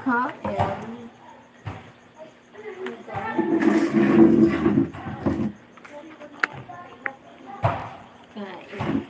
Kain. Kain.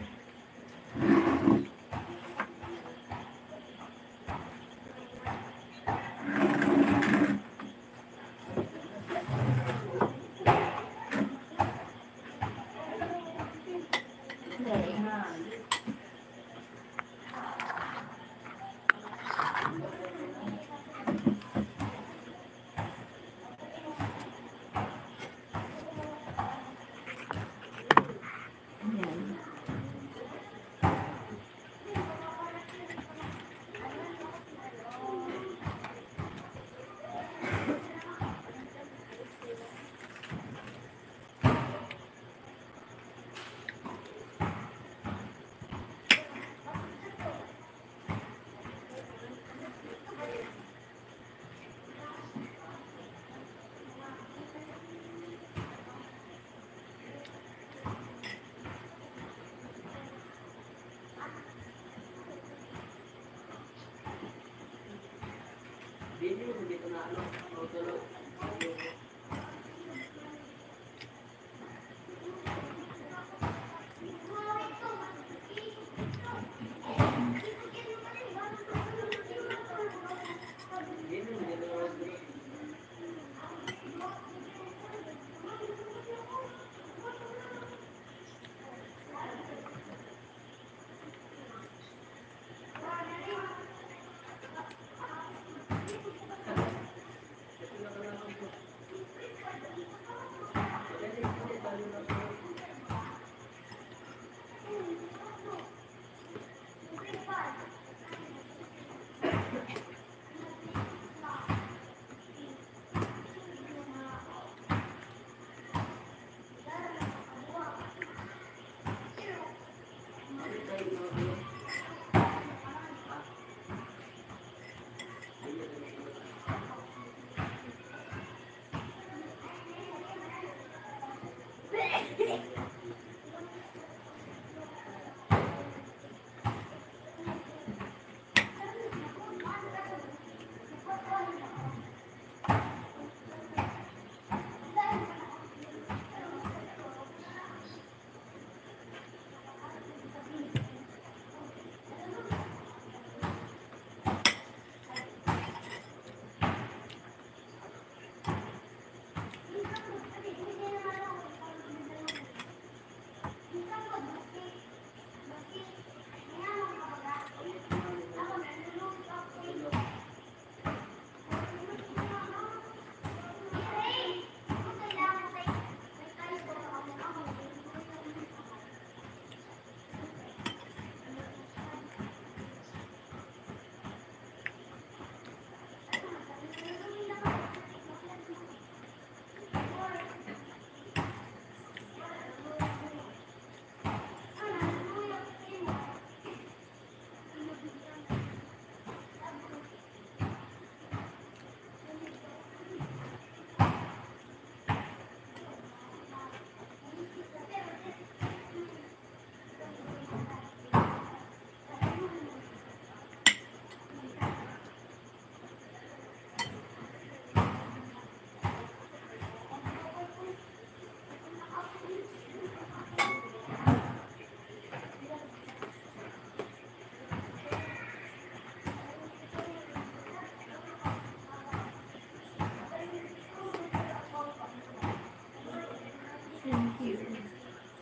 Thank you.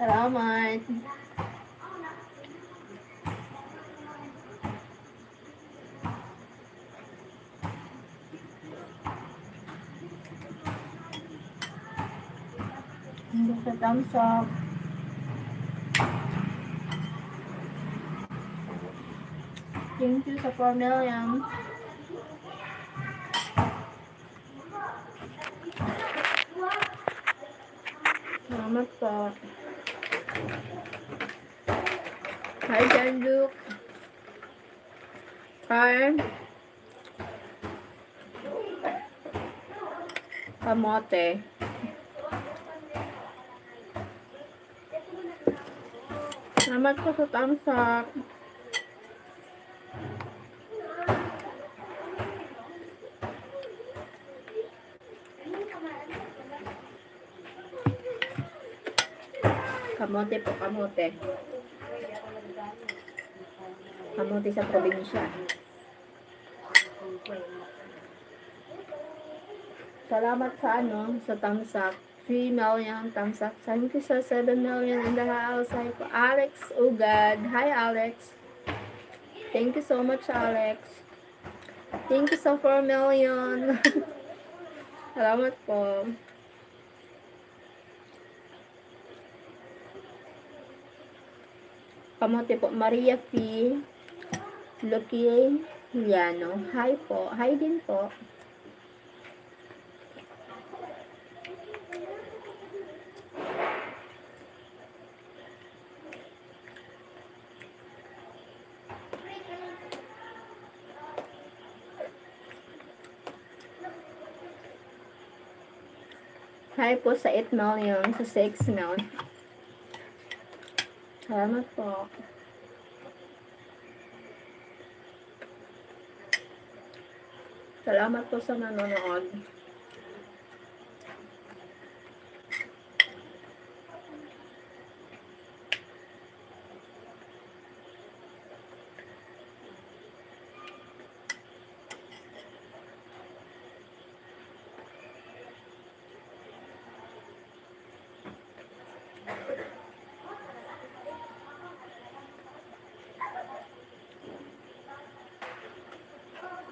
Salamat. Sa thumbs up. Thank you sa 4 million. Salamat po. Hi, Janjuk. Hi. Kamote. Salamat po sa thumbs up. Kamote po, kamote. Kamote sa probinsya. Salamat sa sa thumbs up. 3 million thumbs up. Thank you sa 7 million in the house. Hi po, Alex Ugad. Hi, Alex. Thank you so much, Alex. Thank you sa 4 million. Salamat po. Kamote po, Maria P. Luquiano. Hi po. Hi din po. Hi po sa 8 million, sa 6 million. Salamat po. Salamat po sa nanonood.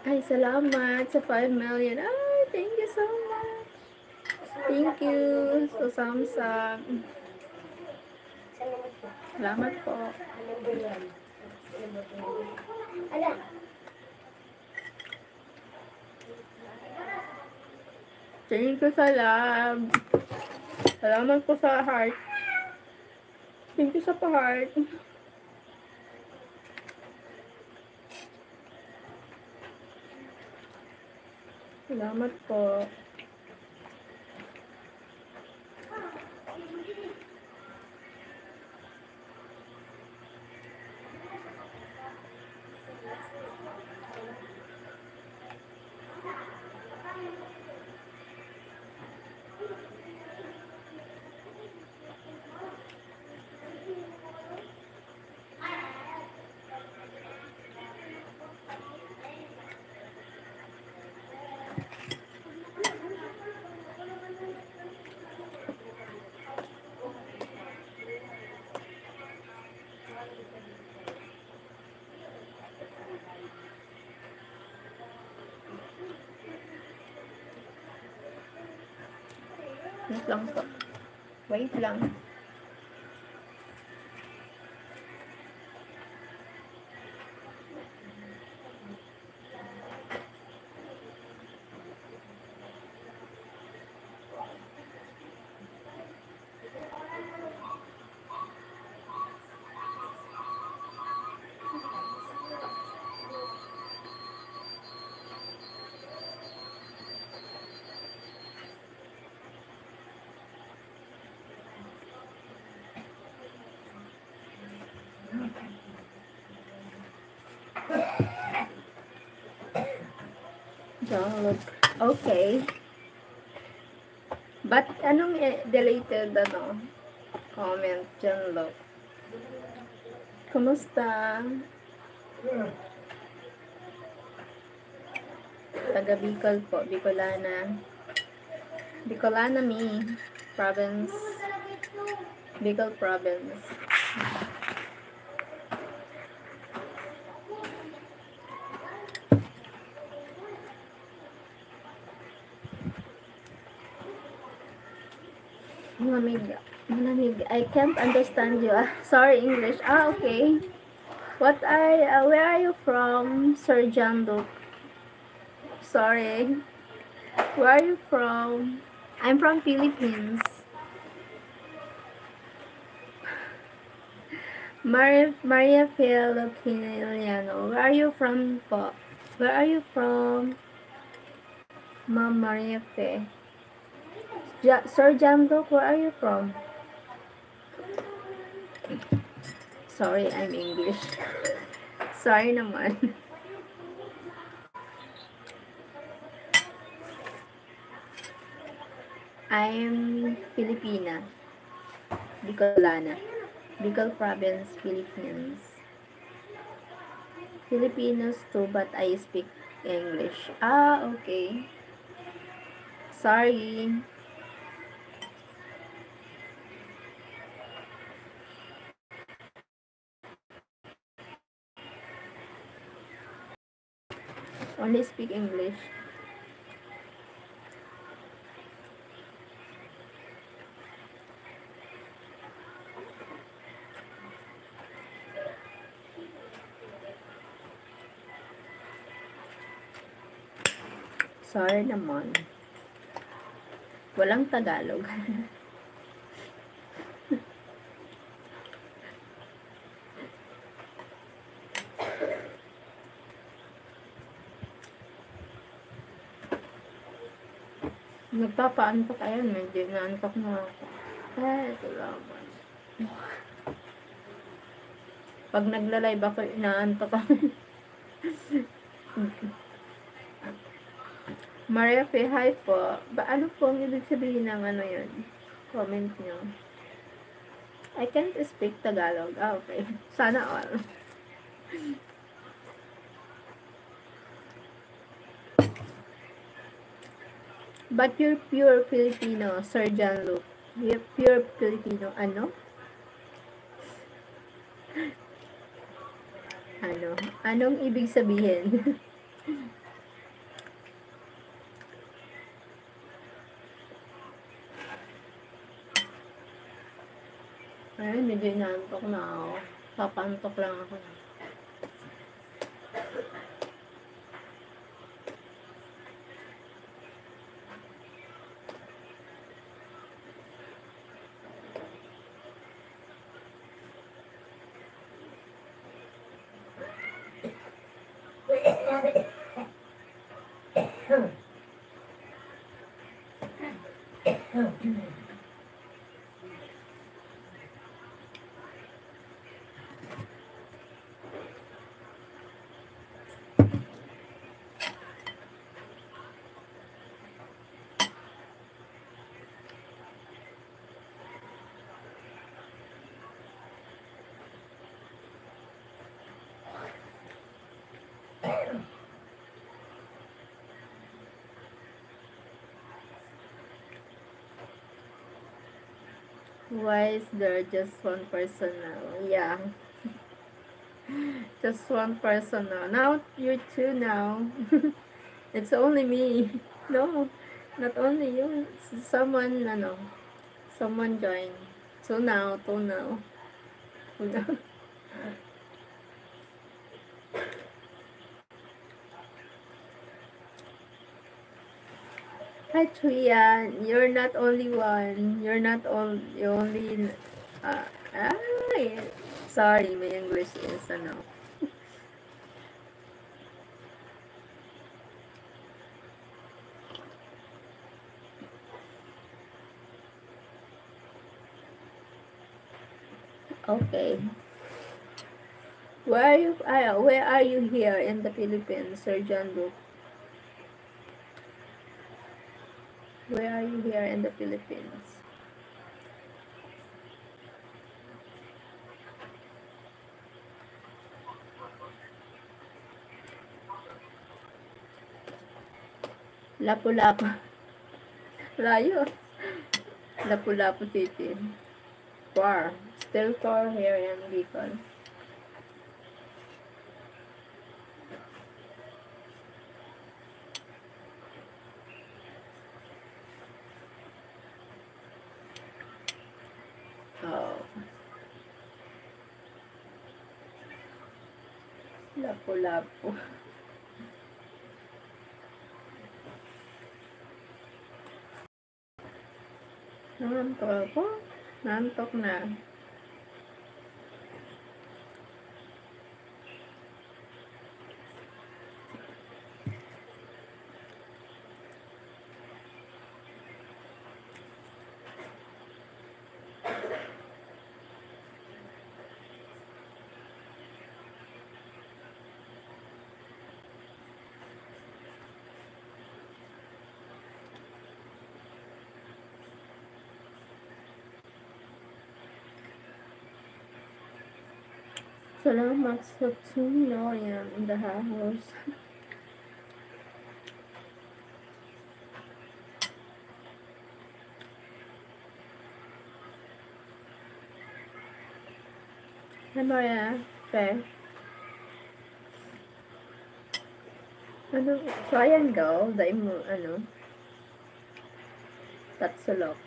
Ay, salamat sa 5 million. Ay, thank you so much. Thank you so Samsung. Salamat po. Thank you sa love. Salamat po sa heart. Thank you sa pa-heart. Salamat po. Wait lang po. Wait lang. Download. Okay. But anong deleted comment dyan, look? Kumusta? Taga Bicol po, Bicolana. Bicolana me, province. Bicol province. Malamig. I can't understand you. Sorry, English. Okay. Where are you from, Sir John Luke? Sorry. Where are you from? I'm from Philippines. Maria Filipino. Where are you from po? Where are you from, Ma'am Maria Fe? Sir Jamdok, where are you from? Sorry, I'm English. Sorry naman. I'm Filipina. Bicolana. Bicol Province, Philippines. Filipinos too, but I speak English. Ah, okay. Sorry. Only speak English. Sorry naman. Walang Tagalog. Nagpapaantok ayan, medyo naantok na ako. Ay, ito naman. Pag nagla-live ako, inaantok ako. Maria P. Hi po. Ano po ang ibig sabihin ng ano yun? Comment nyo. I can't speak Tagalog. Ah, okay. Sana all. But you're pure Filipino, Sir John Luke. You're pure Filipino. Ano? Ano? Anong ibig sabihin? Ay, medyo inaantok na ako. Papantok lang ako. Why is there just one person now? Yeah. Just one person now. Now you're two now. It's only me. No, not only you. Someone, someone joined. So now, two now. Two now. Hi, Tria. You're not only one. You're not only. Uh, ay, sorry, my English is ano. Okay. Where are you here in the Philippines, Sir John Luke? Where are you here in the Philippines? Lapu-Lapu. Layo. Lapu-Lapu City. Far. Still far here in Bicol. Oh. Lapu-Lapu. Nantok ako. Nantok na. Salamat sa 2 million in the house. Hi, Maria. Okay. Ano? So, ayan daw. Dahil mo, tatsulok.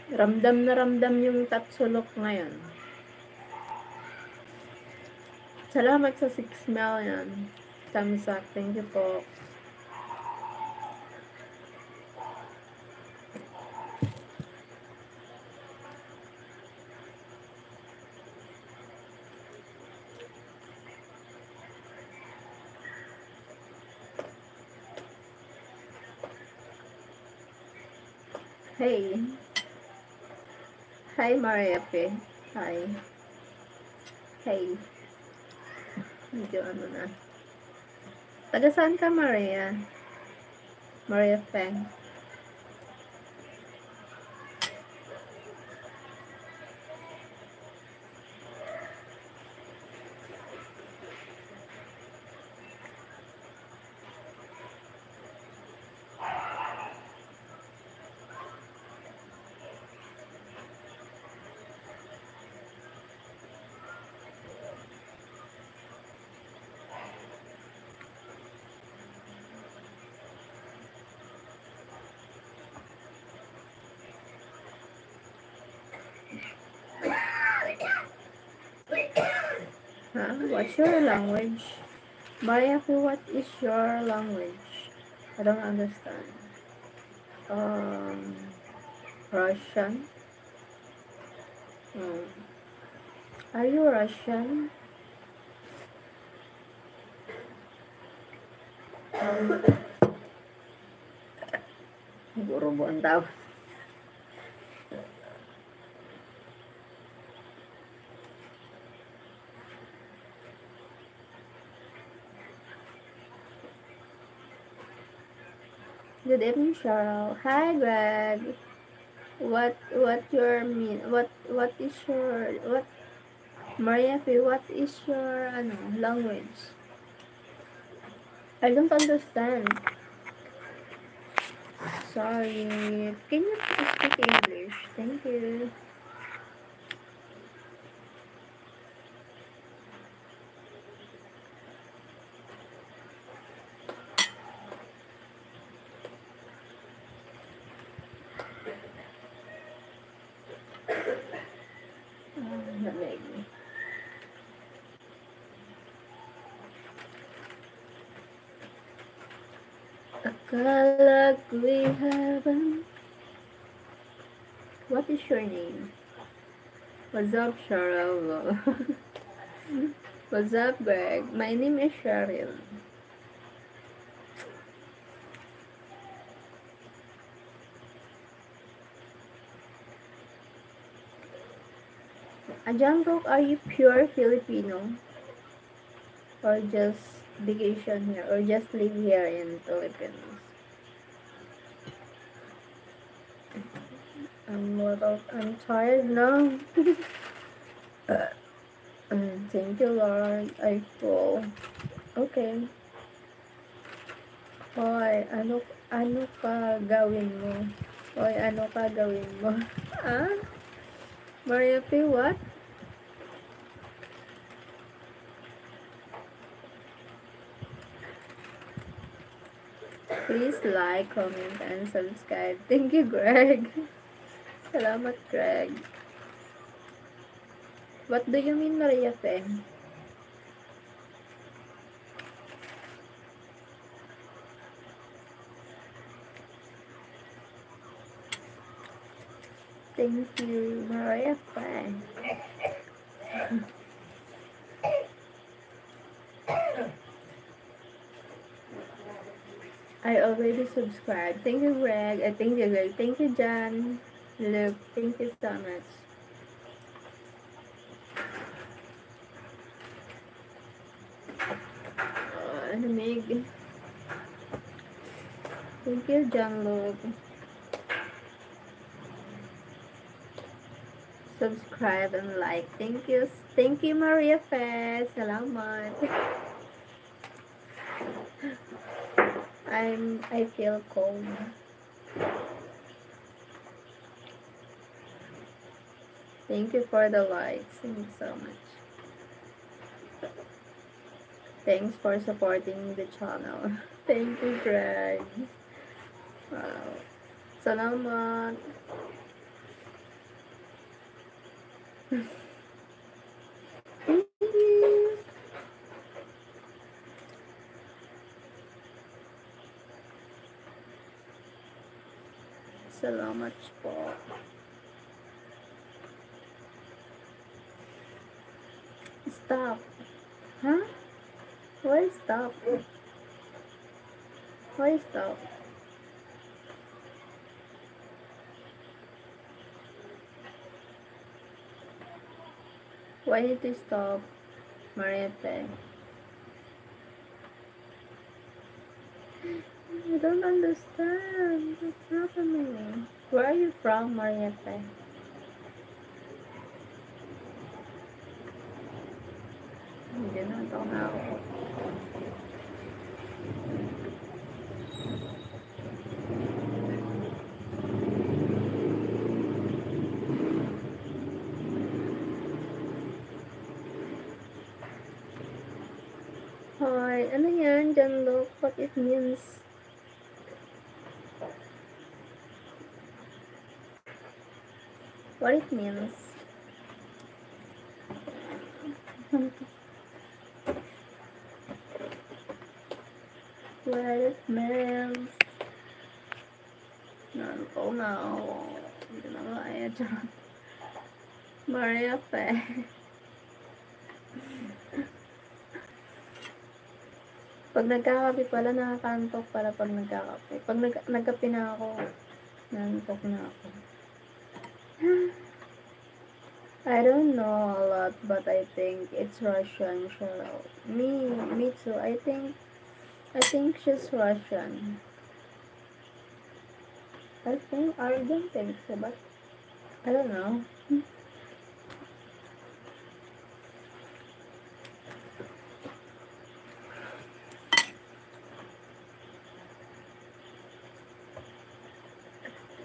Ramdam na ramdam yung tatsulok ngayon. Salamat sa 6 million. Thumbs up. Thank you po. Hey. Hi, Maria P. Hi. Hey. Medyo ano na. Taga saan ka, Maria? Maria P. Huh? What's your language? Maria P, what is your language? I don't understand. Um, Russian? Hmm. Are you Russian? Guru buong tao. Good evening, Cheryl. Hi, Greg. What your mean? What is your what Maria P, what is your language? I don't understand. Sorry. Can you speak English? Thank you. Lamig. Akala ko'y habang. What is your name? What's up, Cheryl? What's up, Greg? My name is Cheryl. Jungkook, are you pure Filipino? Or just vacation here? Or just live here in Philippines? I'm tired now. Thank you, Lord. I fall. Okay. Hoy, ano ka gawin mo? Hoy, ano ka gawin mo? Ah? Maria P, what? Please like, comment, and subscribe. Thank you, Greg. Salamat, Greg. What do you mean, Maria P? Thank you, Maria P. I already subscribed. Thank you, Greg. Thank you, Greg. Thank you, John. Luke, thank you so much. Lamig. Thank you, John Luke. subscribe and like. Thank you, Maria Fe. Salamat. I feel cold. Thank you for the likes. Thank you so much. Thanks for supporting the channel. Thank you, Greg. Wow. Salamat. Thank you. Salamat po. Stop. Huh? Why stop? Why stop? Why need to stop, Mariette? I don't understand. What's happening? Where are you from, Mariette? Hindi na ito na ako. Hi, ano yan? Jan, look what it means. What it means. What it means. Oh no. Hindi na kaya dyan. Maria Fe. Pag nagkakape pala, nakakantok pala pag nagkakape. Pag nagkape na ako, nantok na ako. I don't know a lot, but I think it's Russian. Cheryl. Me too. I think she's Russian. I don't think so, but I don't know.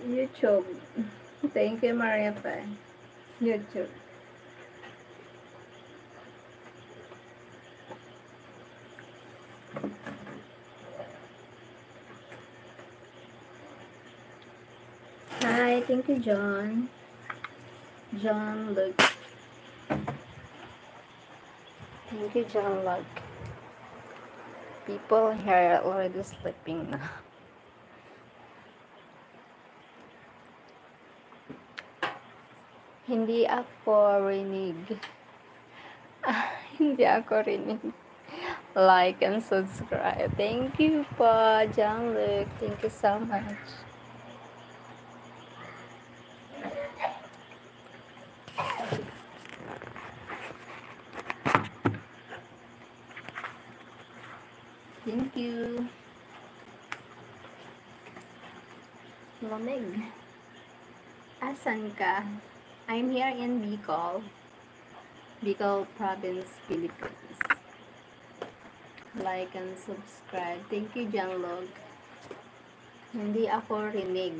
YouTube. Thank you, Maria Fe. YouTube. Hi, thank you, John. John Luke. Thank you, John Luke. People here are already sleeping na. Hindi ako rinig. Hindi ako rinig. Like and subscribe. Thank you po, John Luke. Thank you so much. Thank you. Lamig. Asan ka? I'm here in Bicol. Bicol Province, Philippines. Like and subscribe. Thank you, Janlog. Hindi ako rinig.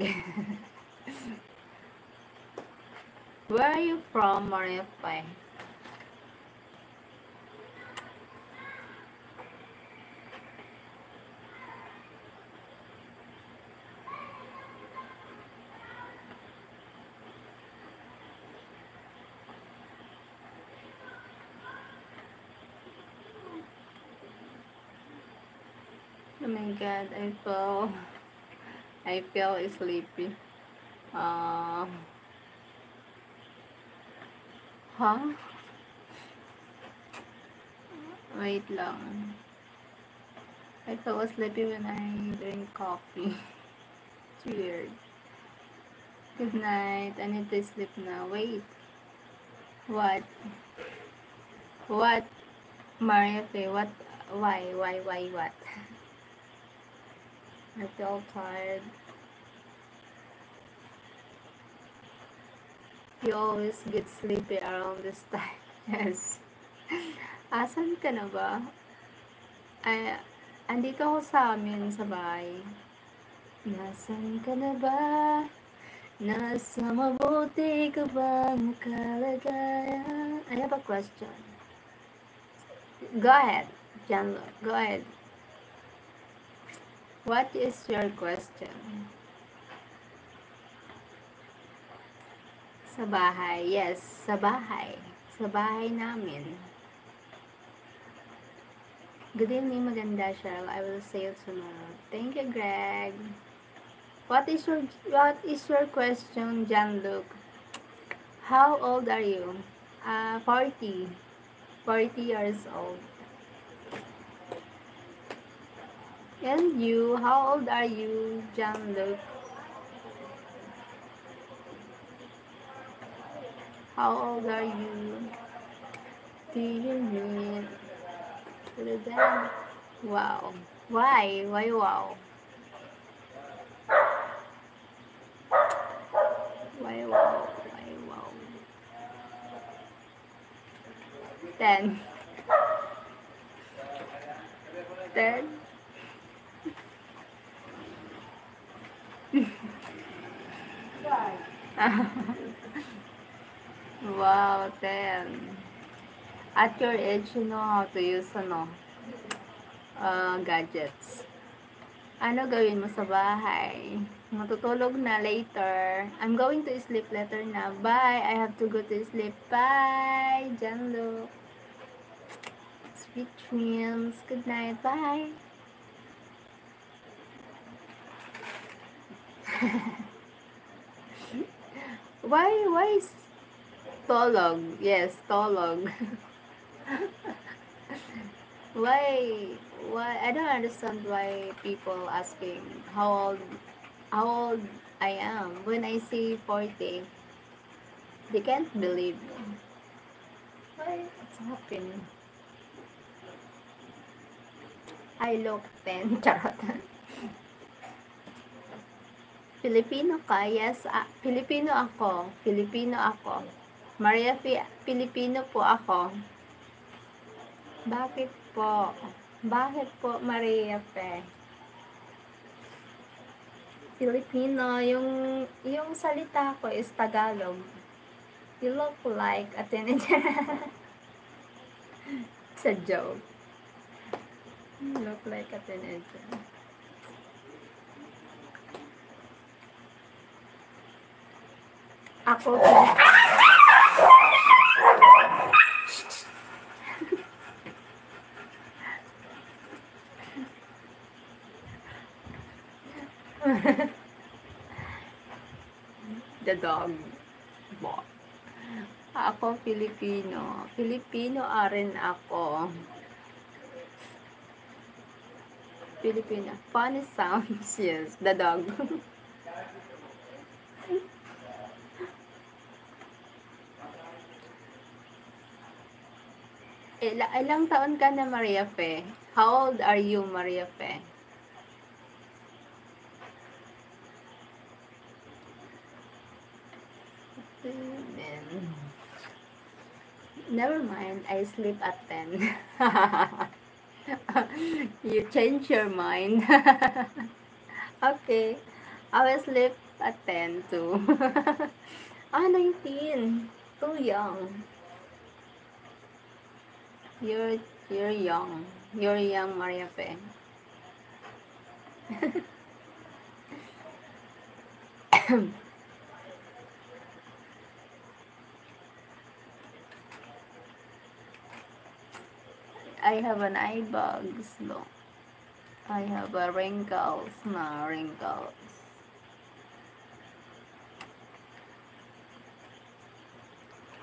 Where are you from, Maria Fe? Oh my god, I feel sleepy. Huh? Wait lang. I feel sleepy when I drink coffee. It's weird. Good night. I need to sleep now. Wait. What? What? Maria Fe, what? Why, what? I feel tired. You always get sleepy around this time. Yes. Asan ka na ba? Ay, andito ako sa amin sa bahay. Nasaan ka na ba? Nasa mabuti ka bang kalagayan? I have a question. Go ahead, John. Go ahead. What is your question? Sa bahay. Yes, sa bahay. Sa bahay namin. Good evening, maganda, Cheryl. I will see you tomorrow. Thank you, Greg. What is your question, John-Luc? How old are you? 40. 40 years old. And you, how old are you, John-Luc? How old are you? Do you need to them? Wow. Why? Why wow? Why wow? Why wow? 10. 10? Wow, 10. At your age, you know how to use gadgets. Ano gawin mo sa bahay? Matutulog na later. I'm going to sleep later na. Bye! I have to go to sleep. Bye! Janlo. Sweet dreams. Good night. Bye! Why is Tolog? Yes, Tolog. why I don't understand why people asking how old I am when I say 40. They can't believe me. Why it's happening? I look 10. Charot. Filipino ka? Yes, Filipino ako. Filipino ako. Maria, Filipino po ako. Bakit po? Bakit po, Maria Fe? Filipino, yung salita ko is Tagalog. You look like a teenager. It's a joke. You look like a teenager. Ako po. The dog. Bot. Ako Filipino. Filipino rin ako. Filipino. Funny sounds. Yes, the dog. Ilang taon ka na, Maria Fe? How old are you, Maria Fe? Never mind, I sleep at 10. You change your mind. Okay, I will sleep at 10 too. 19. Too young. You're young. You're young, Maria Fe. I have an eye bags, no. I have a wrinkles, na wrinkles.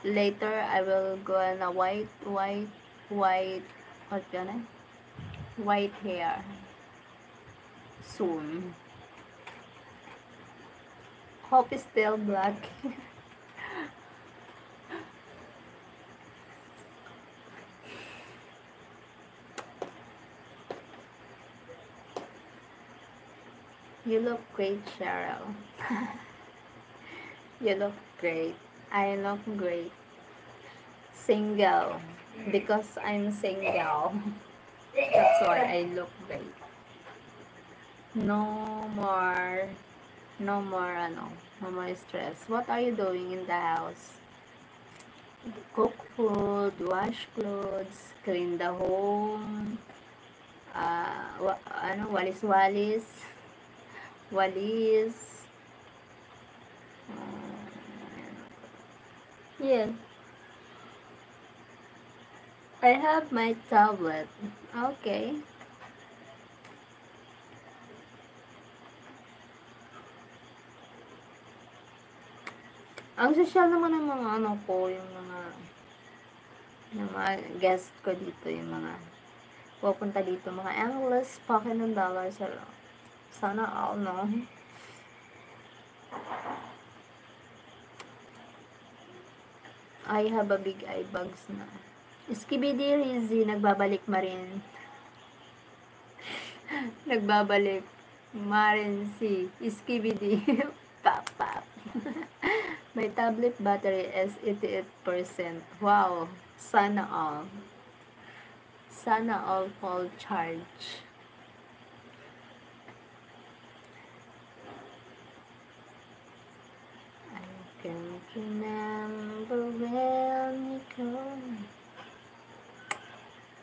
Later, I will go on a white, what yun white hair. Soon. Hope is still black. You look great, Cheryl. You look great. I look great. Single. Because I'm single. That's why I look great. No more, no more, no more stress. What are you doing in the house? Cook food, wash clothes, clean the home, walis-walis, walis. Yeah, I have my tablet. Okay. Ang social naman ng mga yung mga guest ko dito, yung mga pupunta dito, mga endless pocket ng dollars. Sana all, no? I have a big eye bags na. Skibidi Rizzy, nagbabalik Marin. Nagbabalik Marin si Skibidi. Pap, pap. My tablet battery is 88%. Wow. Sana all. Sana all full charge. I can't remember when you come.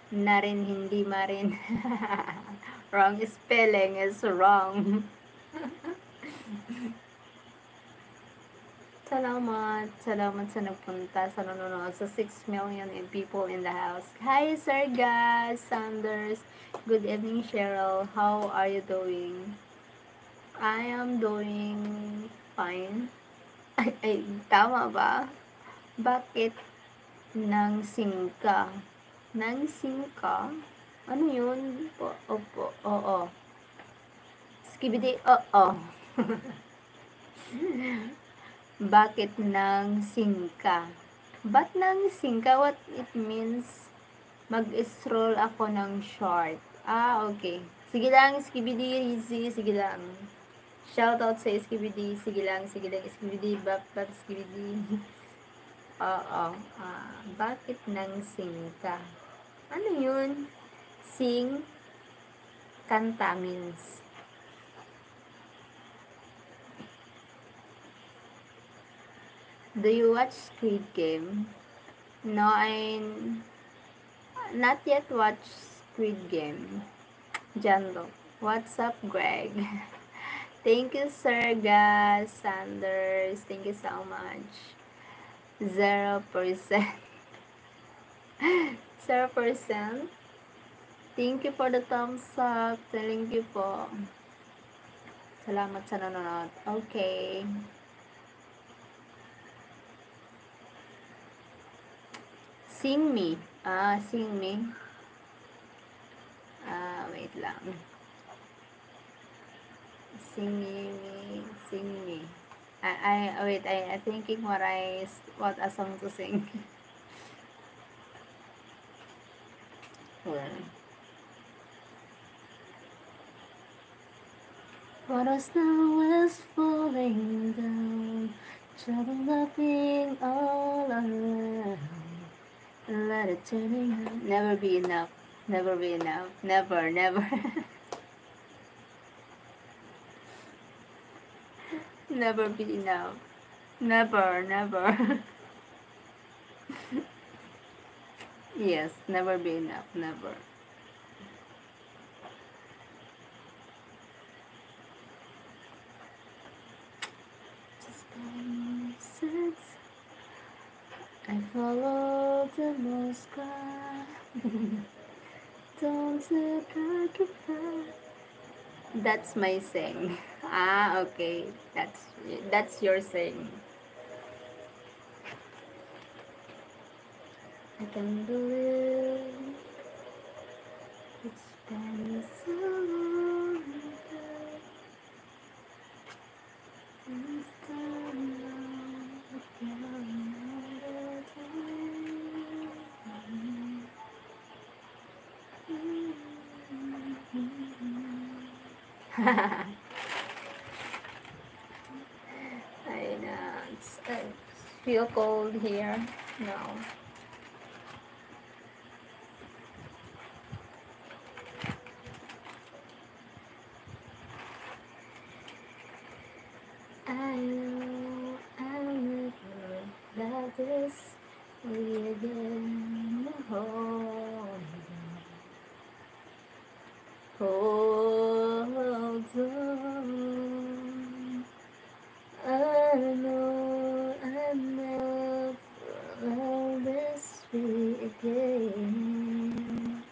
Narin, hindi Marin. Wrong spelling is wrong. Salamat sa nagpunta, sa nanonood, sa 6 million people in the house. Hi, Sir Gas, Sanders. Good evening, Cheryl. How are you doing? I am doing fine. Ay, tama ba? Bakit nang singka? Nang singka? Ano yun? Opo, oo. Skibidi, oo. Bakit nang singka? Ba't nang singka? What it means? Mag-scroll ako ng short. Okay. Sige lang, Skibidi, Rizzy. Sige lang. Shoutout sa Skibidi. Sige lang, Skibidi. Bap, Skibidi. Oo. Bakit nang singka? Ano yun? Sing, kanta means. Do you watch Squid Game? No, I not yet watch Squid Game. Janlo. What's up, Greg? Thank you, Sir Gas, Sanders. Thank you so much. 0%. 0%. Thank you for the thumbs up. Thank you po. Salamat sa nanonood. Okay. Sing me. Sing me. Wait lang. Sing me. Wait, I thinking what a song to sing. What a snow is falling down, trouble laughing all around. Let it turn out. Never be enough. Never be enough. Never, never. Never be enough. Never, never. Yes, never be enough. Never. I follow the blue sky. Don't look like a bird. That's my sing. Okay. That's your sing. I can't believe it's been so long. It's time now. Ayun na. feel cold here. No. I know I'll never love this way again. Hold on. I know I'll never love this way again.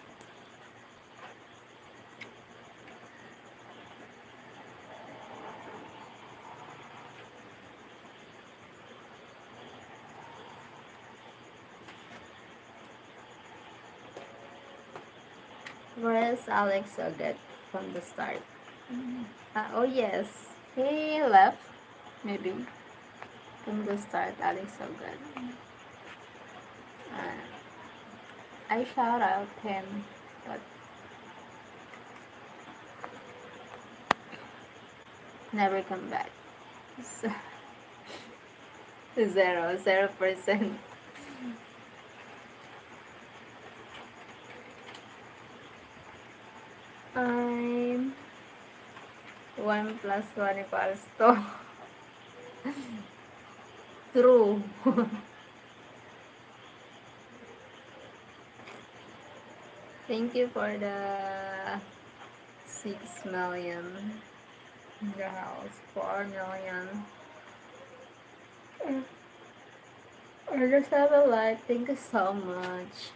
Where's Alex Odet from the start? Oh yes, he left maybe from the start. Alex Odet. Uh, I shout out him, but never come back. So, 0%. I'm 1 plus 1 equals to true. Thank you for the 6 million in the house. 4 million. I just have a life. Thank you so much.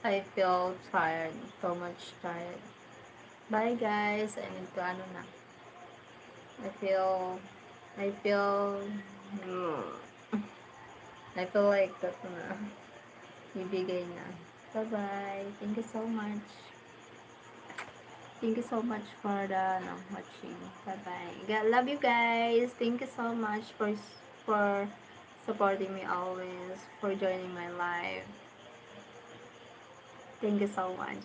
I feel tired. So much tired. Bye guys. I need to ano na. I feel I feel like that na. Ibigay na. Bye-bye. Thank you so much. Thank you so much for the watching. Bye-bye. Love you guys. Thank you so much for supporting me always, for joining my live. Thank you so much.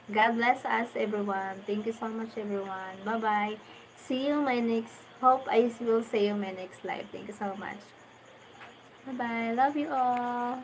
God bless us, everyone. Thank you so much, everyone. Bye-bye. See you my next. Hope I will see you my next live. Thank you so much. Bye-bye. Love you all.